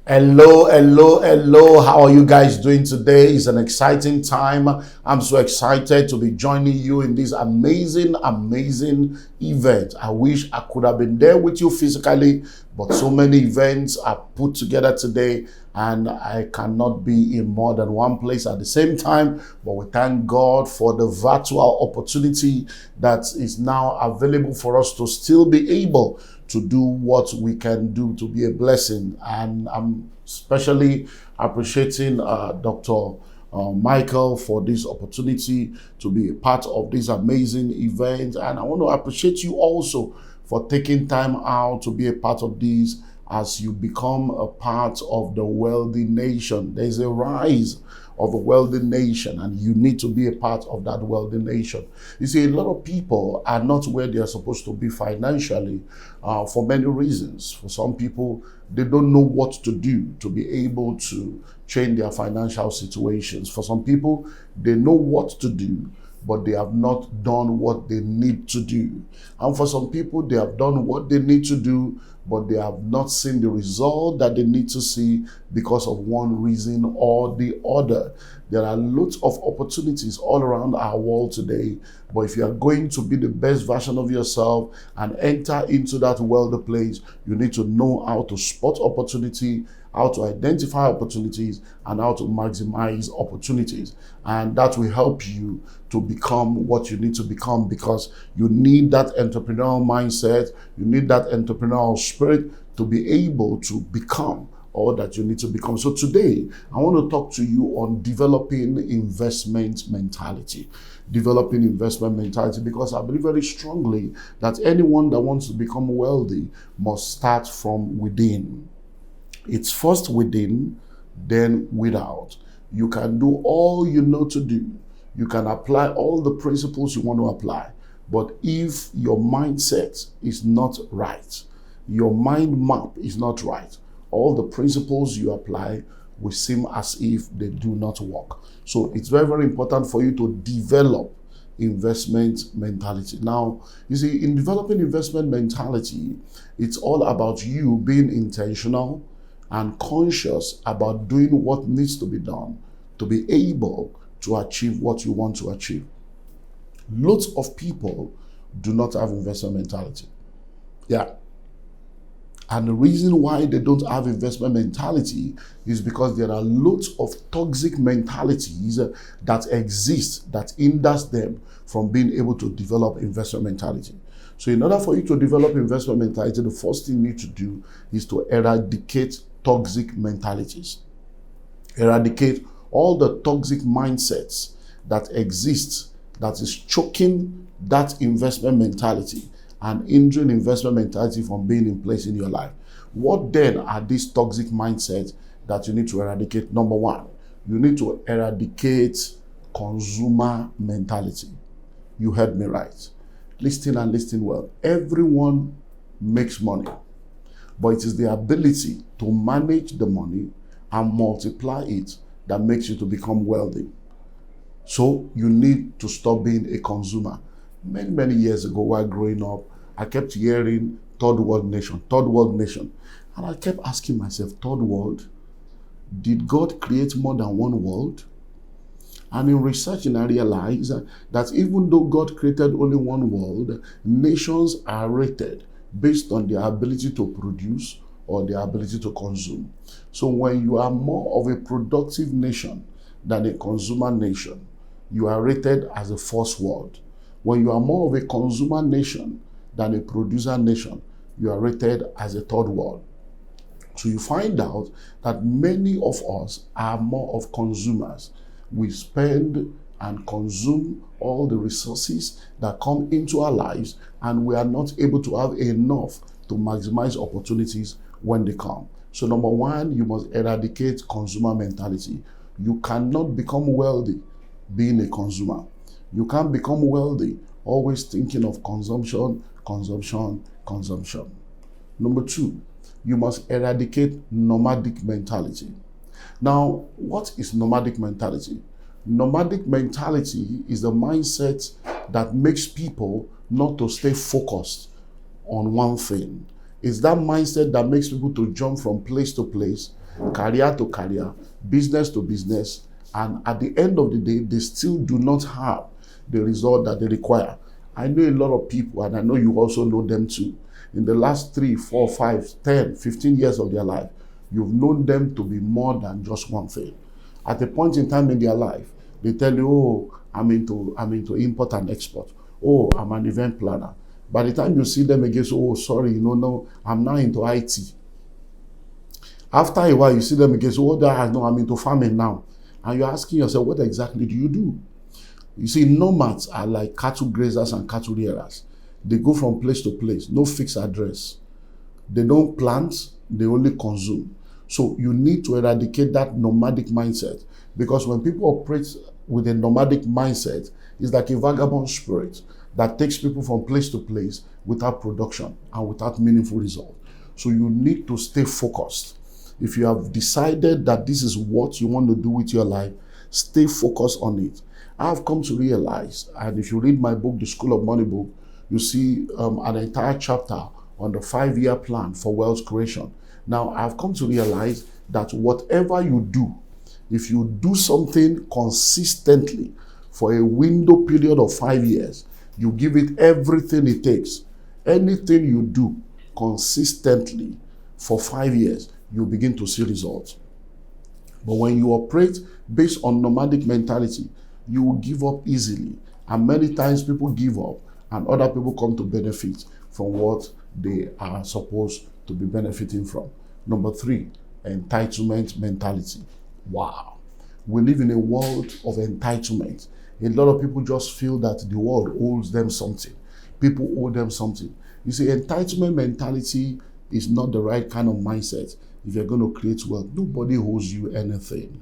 Hello, hello, hello. How are you guys doing today? It's an exciting time. I'm so excited to be joining you in this amazing event. I wish I could have been there with you physically, but so many events are put together today and I cannot be in more than one place at the same time. But we thank God for the virtual opportunity that is now available for us to still be able to do what we can do to be a blessing. And I'm especially appreciating Dr. Michael for this opportunity to be a part of this amazing event. And I want to appreciate you also for taking time out to be a part of this as you become a part of the wealthy nation. There's a rise of a wealthy nation, and you need to be a part of that wealthy nation. You see, a lot of people are not where they are supposed to be financially for many reasons. For some people, they don't know what to do to be able to change their financial situations. For some people, they know what to do, but they have not done what they need to do. And for some people, they have done what they need to do, but they have not seen the result that they need to see because of one reason or the other. There are lots of opportunities all around our world today, but if you are going to be the best version of yourself and enter into that wealthy place, you need to know how to spot opportunity, how to identify opportunities, and how to maximize opportunities. And that will help you to become what you need to become, because you need that entrepreneurial mindset, you need that entrepreneurial spirit to be able to become all that you need to become. So today, I want to talk to you on developing investment mentality. Developing investment mentality, because I believe very strongly that anyone that wants to become wealthy must start from within. It's first within, then without. You can do all you know to do. You can apply all the principles you want to apply. But if your mindset is not right, your mind map is not right, all the principles you apply will seem as if they do not work. So it's very important for you to develop investment mentality. Now, you see, in developing investment mentality, it's all about you being intentional and conscious about doing what needs to be done to be able to achieve what you want to achieve. Lots of people do not have investment mentality. Yeah. And the reason why they don't have investment mentality is because there are lots of toxic mentalities that exist that hinders them from being able to develop investment mentality. So in order for you to develop investment mentality, the first thing you need to do is to eradicate toxic mentalities. Eradicate all the toxic mindsets that exist that is choking that investment mentality and hindering investment mentality from being in place in your life. What then are these toxic mindsets that you need to eradicate? Number one, you need to eradicate consumer mentality. You heard me right. Listen and listen well. Everyone makes money, but it is the ability to manage the money and multiply it that makes you to become wealthy. So you need to stop being a consumer. Many years ago, while growing up, I kept hearing third world nation, third world nation. And I kept asking myself, third world? Did God create more than one world? And in researching, I realized that even though God created only one world, nations are rated based on their ability to produce or their ability to consume. So when you are more of a productive nation than a consumer nation, you are rated as a first world. When you are more of a consumer nation than a producer nation, you are rated as a third world. So you find out that many of us are more of consumers. We spend and consume all the resources that come into our lives, and we are not able to have enough to maximize opportunities when they come. So number one, you must eradicate consumer mentality. You cannot become wealthy being a consumer. You can't become wealthy always thinking of consumption. Number two, you must eradicate nomadic mentality. Now, what is nomadic mentality? Nomadic mentality is the mindset that makes people not to stay focused on one thing. It's that mindset that makes people to jump from place to place career to career, business to business, and at the end of the day, they still do not have the result that they require. I know a lot of people, and I know you also know them too. In the last 3, 4, 5, 10, 15 years of their life, you've known them to be more than just one thing. At a point in time in their life, they tell you, oh, I'm into import and export. Oh, I'm an event planner. By the time you see them again, so, oh, sorry, no, I'm now into IT. After a while, you see them again, so, oh, I'm into farming now. And you're asking yourself, what exactly do you do? You see, nomads are like cattle grazers and cattle rearers. They go from place to place, no fixed address. They don't plant, they only consume. So you need to eradicate that nomadic mindset, because when people operate with a nomadic mindset, it's like a vagabond spirit that takes people from place to place without production and without meaningful result. So you need to stay focused. If you have decided that this is what you want to do with your life, stay focused on it. I have come to realize, and if you read my book, The School of Money book, you see an entire chapter on the 5-year plan for wealth creation. Now, I've come to realize that whatever you do, if you do something consistently for a window period of 5 years, you give it everything it takes. Anything you do consistently for 5 years, you begin to see results. But when you operate based on nomadic mentality, you will give up easily. And many times people give up and other people come to benefit from what they are supposed to be benefiting from. Number 3, entitlement mentality. Wow. We live in a world of entitlement. A lot of people just feel that the world owes them something. People owe them something. You see, entitlement mentality is not the right kind of mindset if you're going to create wealth. Nobody owes you anything.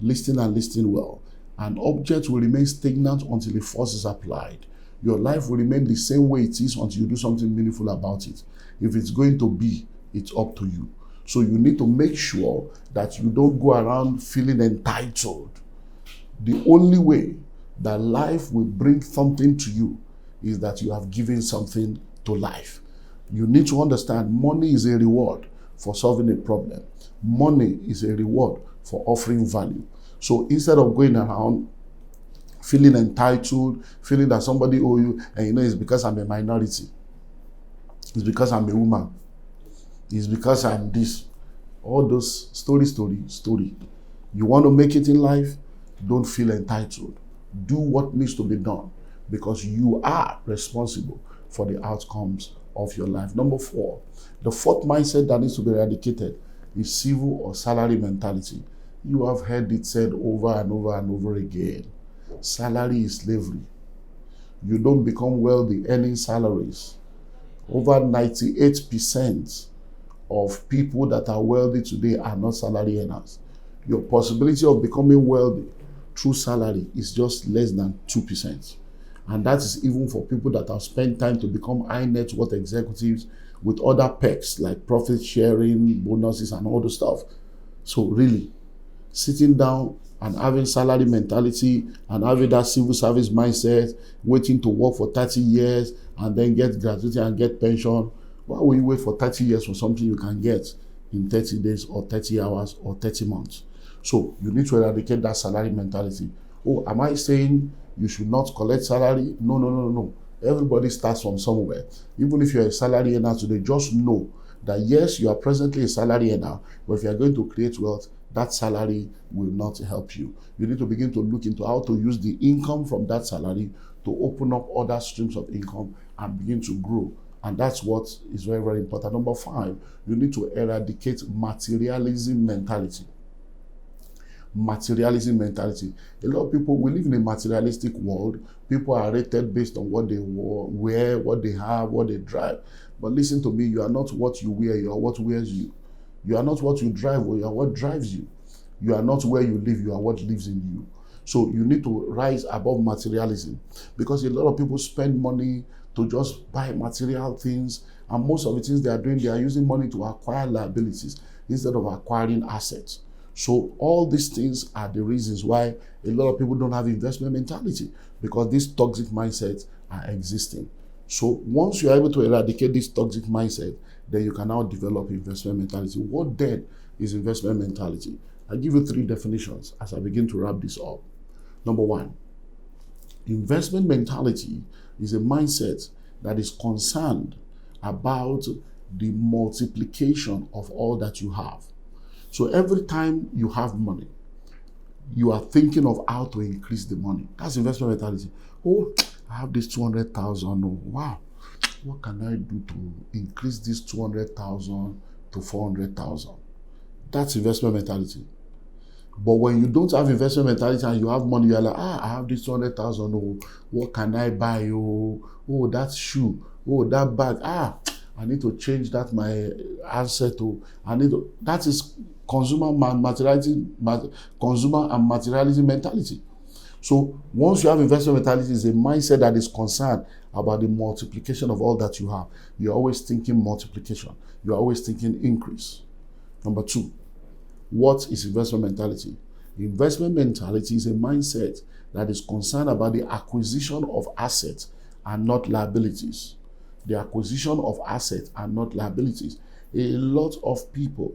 Listen and listen well. An object will remain stagnant until a force is applied. Your life will remain the same way it is until you do something meaningful about it. If it's going to be, it's up to you. So you need to make sure that you don't go around feeling entitled. The only way that life will bring something to you is that you have given something to life. You need to understand money is a reward for solving a problem. Money is a reward for offering value. So instead of going around feeling entitled, feeling that somebody owes you, and it's because I'm a minority, it's because I'm a woman, it's because I'm this, all those story. You want to make it in life, don't feel entitled. Do what needs to be done, because you are responsible for the outcomes of your life. Number 4, the 4th mindset that needs to be eradicated is civil or salary mentality. You have heard it said over and over and over again. Salary is slavery. You don't become wealthy earning salaries. Over 98% of people that are wealthy today are not salary earners. Your possibility of becoming wealthy through salary is just less than 2%. And that is even for people that have spent time to become high net worth executives with other perks like profit sharing, bonuses, and all the stuff. So really, sitting down and having salary mentality and having that civil service mindset, waiting to work for 30 years and then get gratuity and get pension. Why will you wait for 30 years for something you can get in 30 days or 30 hours or 30 months? So you need to eradicate that salary mentality. Oh, am I saying you should not collect salary? No. Everybody starts from somewhere. Even if you're a salary earner today, just know that yes, you are presently a salary earner, but if you are going to create wealth, that salary will not help you. You need to begin to look into how to use the income from that salary to open up other streams of income and begin to grow. And that's what is very, very important. Number 5, you need to eradicate materialism mentality. Materialism mentality. A lot of people, we live in a materialistic world. People are rated based on what they wear, what they have, what they drive. But listen to me, you are not what you wear, you are what wears you. You are not what you drive, or you are what drives you. You are not where you live, you are what lives in you. So you need to rise above materialism, because a lot of people spend money to just buy material things, and most of the things they are doing, they are using money to acquire liabilities instead of acquiring assets. So all these things are the reasons why a lot of people don't have investment mentality, because these toxic mindsets are existing. So once you are able to eradicate this toxic mindset, then you can now develop investment mentality. What then is investment mentality? I'll give you 3 definitions as I begin to wrap this up. Number 1, investment mentality is a mindset that is concerned about the multiplication of all that you have. So every time you have money, you are thinking of how to increase the money. That's investment mentality. Oh, I have this 200,000. Oh, wow. What can I do to increase this 200,000 to 400,000? That's investment mentality. But when you don't have investment mentality and you have money, you're like, I have this 200,000. Oh, what can I buy? Oh, that shoe. Oh, that bag. I need to change that my asset. Oh, that is consumer and materialism mentality. So once you have investment mentality, it's a mindset that is concerned about the multiplication of all that you have. You're always thinking multiplication. You're always thinking increase. Number 2, what is investment mentality? Investment mentality is a mindset that is concerned about the acquisition of assets and not liabilities. The acquisition of assets and not liabilities. A lot of people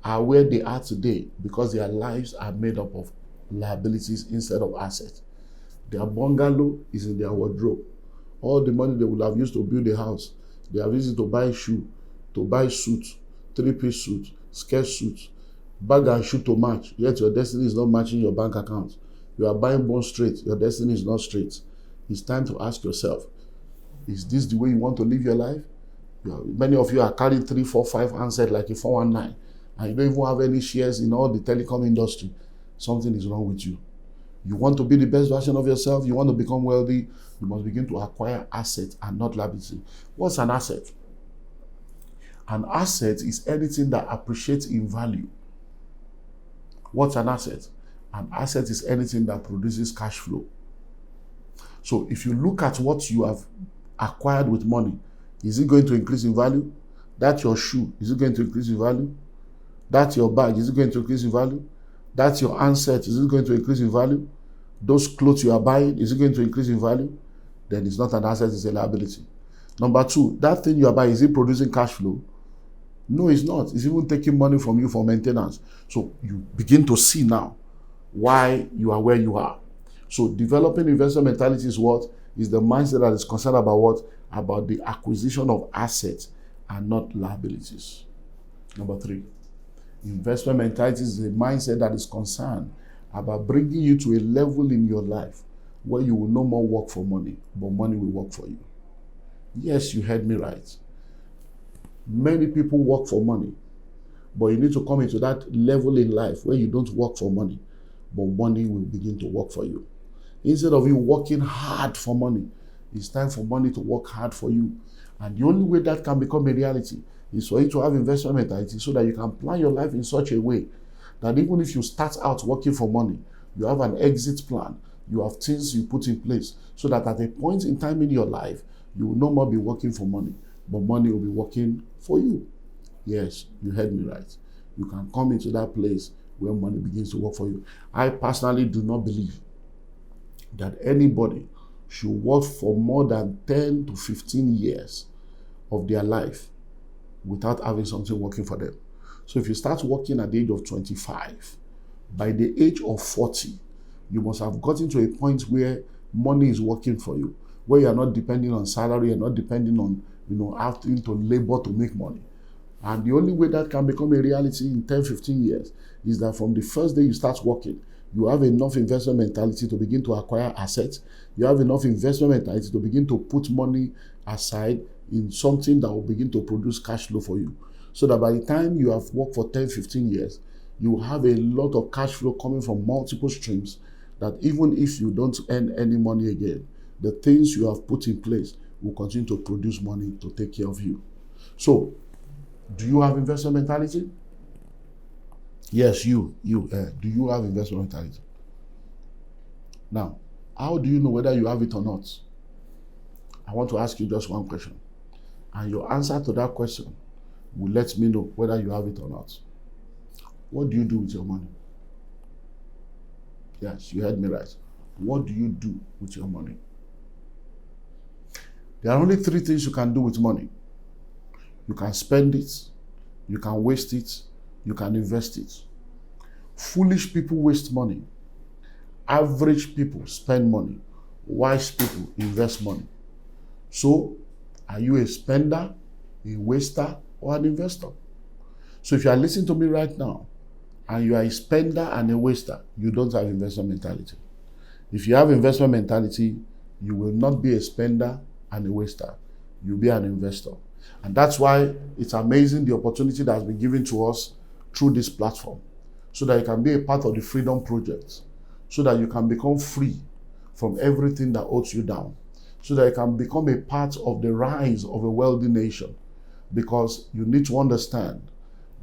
are where they are today because their lives are made up of liabilities instead of assets. Their bungalow is in their wardrobe. All the money they would have used to build a house, they have used it to buy shoe, to buy suit, 3-piece suit, skirt suit, bag and shoe to match. Yet your destiny is not matching your bank account. You are buying bone straight. Your destiny is not straight. It's time to ask yourself, is this the way you want to live your life? Many of you are carrying 3, 4, 5 handsets like a 419, and you don't even have any shares in all the telecom industry. Something is wrong with you. You want to be the best version of yourself. You want to become wealthy. You must begin to acquire assets and not liability. What's an asset? An asset is anything that appreciates in value. What's an asset? An asset is anything that produces cash flow. So if you look at what you have acquired with money, is it going to increase in value? That's your shoe. Is it going to increase in value? That's your bag. Is it going to increase in value? That's your handset. Is it going to increase in value? Those clothes you are buying, is it going to increase in value? Then it's not an asset, it's a liability. Number 2, that thing you are buying, is it producing cash flow? No, it's not. It's even taking money from you for maintenance. So you begin to see now why you are where you are. So developing investment mentality is what? Is the mindset that is concerned about what? About the acquisition of assets and not liabilities. Number 3, investment mentality is a mindset that is concerned about bringing you to a level in your life where you will no more work for money, but money will work for you. Yes, you heard me right. Many people work for money, but you need to come into that level in life where you don't work for money, but money will begin to work for you. Instead of you working hard for money, it's time for money to work hard for you. And the only way that can become a reality is for you to have investment mentality so that you can plan your life in such a way that even if you start out working for money, you have an exit plan, you have things you put in place so that at a point in time in your life, you will no more be working for money, but money will be working for you. Yes, you heard me right. You can come into that place where money begins to work for you. I personally do not believe that anybody should work for more than 10 to 15 years of their life without having something working for them. So if you start working at the age of 25, by the age of 40, you must have gotten to a point where money is working for you, where you are not depending on salary and not depending on, having to labor to make money. And the only way that can become a reality in 10, 15 years is that from the first day you start working, you have enough investment mentality to begin to acquire assets. You have enough investment mentality to begin to put money aside in something that will begin to produce cash flow for you. So that by the time you have worked for 10, 15 years, you have a lot of cash flow coming from multiple streams that even if you don't earn any money again, the things you have put in place will continue to produce money to take care of you. So, do you have investment mentality? Yes, do you have investment mentality? Now, how do you know whether you have it or not? I want to ask you just one question. And your answer to that question will let me know whether you have it or not. What do you do with your money? Yes, you heard me right. What do you do with your money? There are only 3 things you can do with money. You can spend it, you can waste it, you can invest it. Foolish people waste money. Average people spend money. Wise people invest money. So, are you a spender, a waster, or an investor? So if you are listening to me right now, and you are a spender and a waster, you don't have investment mentality. If you have investment mentality, you will not be a spender and a waster. You'll be an investor. And that's why it's amazing the opportunity that has been given to us through this platform, so that you can be a part of the Freedom Project, so that you can become free from everything that holds you down, so that you can become a part of the rise of a wealthy nation. Because you need to understand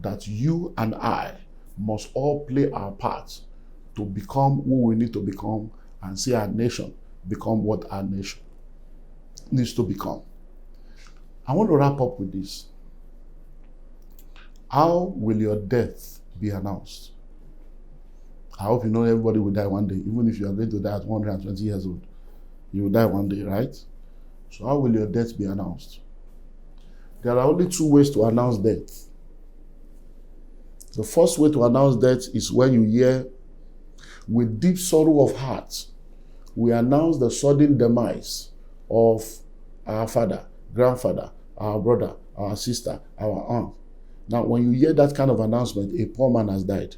that you and I must all play our part to become who we need to become and see our nation become what our nation needs to become. I want to wrap up with this. How will your death be announced? I hope you know everybody will die one day. Even if you are going to die at 120 years old, you will die one day, right? So how will your death be announced? There are only two ways to announce death. The first way to announce death is when you hear, with deep sorrow of heart, we announce the sudden demise of our father, grandfather, our brother, our sister, our aunt. Now, when you hear that kind of announcement, a poor man has died.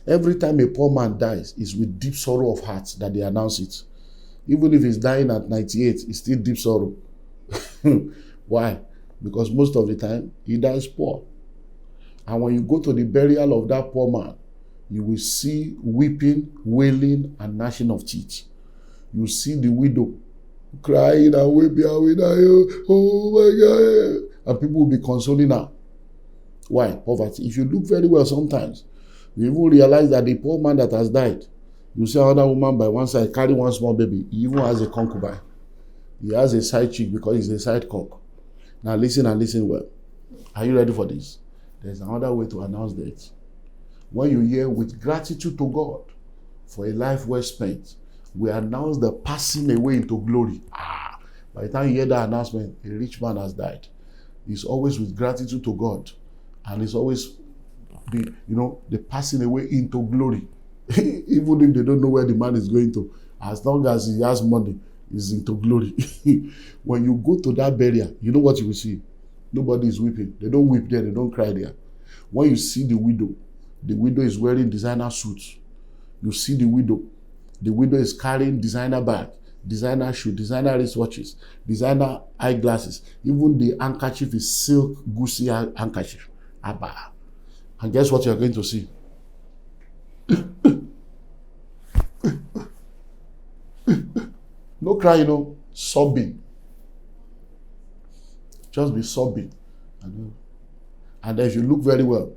Every time a poor man dies, it's with deep sorrow of heart that they announce it. Even if he's dying at 98, it's still deep sorrow. Why? Because most of the time, he dies poor. And when you go to the burial of that poor man, you will see weeping, wailing, and gnashing of teeth. You see the widow crying and weeping and weeping. Oh my God. And people will be consoling her. Why? Poverty. If you look very well sometimes, you even realize that the poor man that has died, you see another woman by one side carry one small baby. He even has a concubine. He has a side chick because he's a side cock. Now listen and listen well. Are you ready for this? There's another way to announce that. When you hear, with gratitude to God for a life well spent, we announce the passing away into glory. By the time you hear that announcement, a rich man has died. It's always with gratitude to God. And it's always the passing away into glory. Even if they don't know where the man is going to, as long as he has money, he's into glory. When you go to that burial, you know what you will see? Nobody is weeping. They don't weep there, they don't cry there. When you see the widow is wearing designer suits. You see the widow is carrying designer bag, designer shoe, designer wristwatches, designer eyeglasses. Even the handkerchief is silk, goosey handkerchief. Abba. And guess what you're going to see? No crying, no sobbing. Just be sobbing. And if you look very well,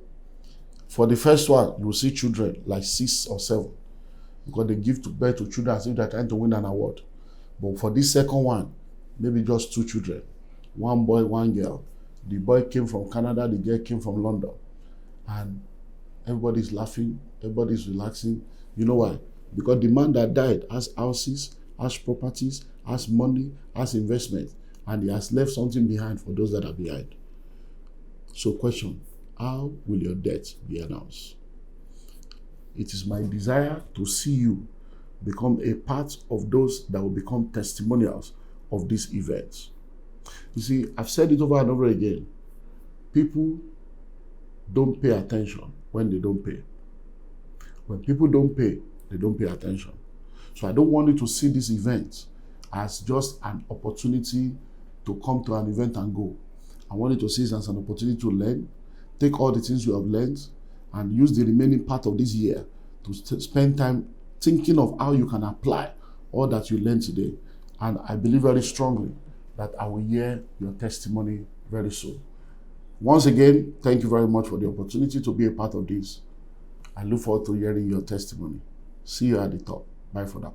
for the first one, you will see children like 6 or 7, because they give birth to children as if they're trying to win an award. But for this second one, maybe just 2 children, 1 boy, 1 girl. The boy came from Canada, the girl came from London. And everybody's laughing, everybody's relaxing. You know why? Because the man that died has houses, has properties, has money, has investment, and he has left something behind for those that are behind. So question, how will your death be announced? It is my desire to see you become a part of those that will become testimonials of this event. You see, I've said it over and over again. People don't pay attention when they don't pay. When people don't pay, they don't pay attention. So I don't want you to see this event as just an opportunity to come to an event and go. I want you to see it as an opportunity to learn, take all the things you have learned, and use the remaining part of this year to spend time thinking of how you can apply all that you learned today. And I believe very strongly that I will hear your testimony very soon. Once again, thank you very much for the opportunity to be a part of this. I look forward to hearing your testimony. See you at the top. Bye for now.